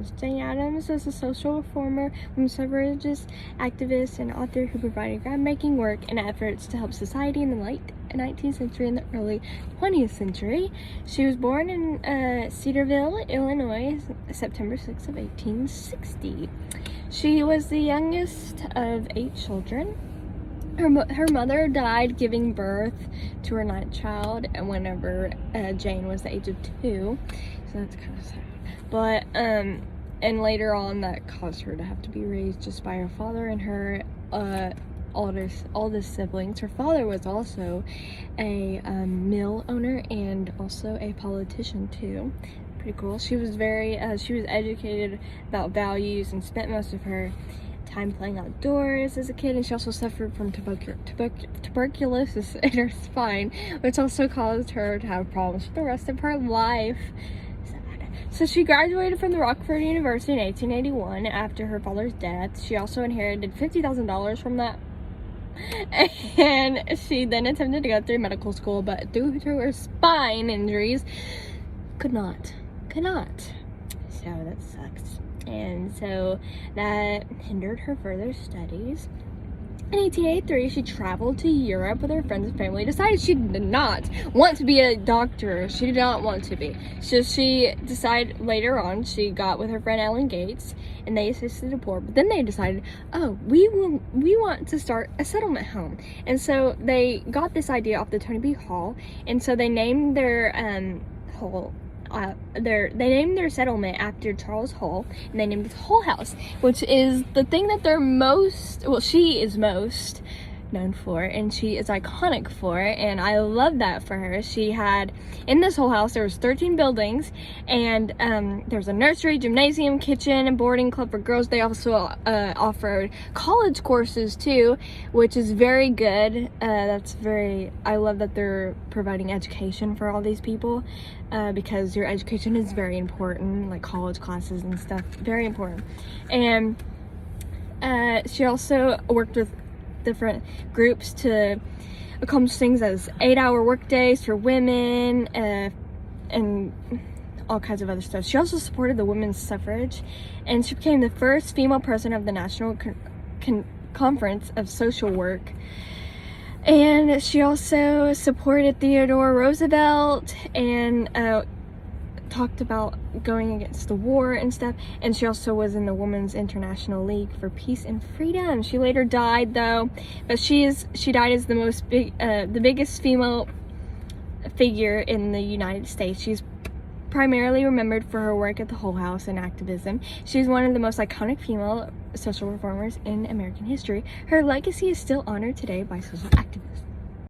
Addams. Jane Addams was a social reformer, women's suffragist, activist, and author who provided groundbreaking work and efforts to help society in the late 19th century and the early 20th century. She was born in Cedarville, Illinois, September 6th of 1860. She was the youngest of 8 children. Her mother died giving birth to her 9th child, and whenever Jane was the age of 2, so that's kind of sad. But and later on, that caused her to have to be raised just by her father and her oldest siblings. Her father was also a mill owner and also a politician too. Pretty cool. She was she was educated about values and spent most of her time playing outdoors as a kid, and she also suffered from tuberculosis in her spine, which also caused her to have problems for the rest of her life. Sad. So she graduated from the Rockford University in 1881 after her father's death. She also inherited $50,000 from that, and she then attempted to go through medical school, but due to her spine injuries, could not. So that sucks. And so that hindered her further studies. In 1883, she traveled to Europe with her friends and family. Decided she did not want to be a doctor. She did not want to be. So she decided later on, she got with her friend Ellen Gates, and they assisted the poor. But then they decided, oh, we want to start a settlement home. And so they got this idea off the Tony B. Hall, and so they named their they named their settlement after Charles Hull, and they named it Hull House, which is the thing that she is most known for, and she is iconic for, and I love that for her. She had, in this Hull House, there was 13 buildings, and there's a nursery, gymnasium, kitchen, and boarding club for girls. They also offered college courses too, which is very good. I love that they're providing education for all these people, because your education is very important, like college classes and stuff, very important. And she also worked with different groups to accomplish things as 8-hour work days for women, and all kinds of other stuff. She also supported the women's suffrage, and she became the first female president of the National Conference of Social Work. And she also supported Theodore Roosevelt and talked about going against the war and stuff. And she also was in the Women's International League for Peace and Freedom. She later died though, but she died as the biggest female figure in the United States. She's primarily remembered for her work at the Hull House and activism. She's one of the most iconic female social reformers in American history. Her legacy is still honored today by social activists.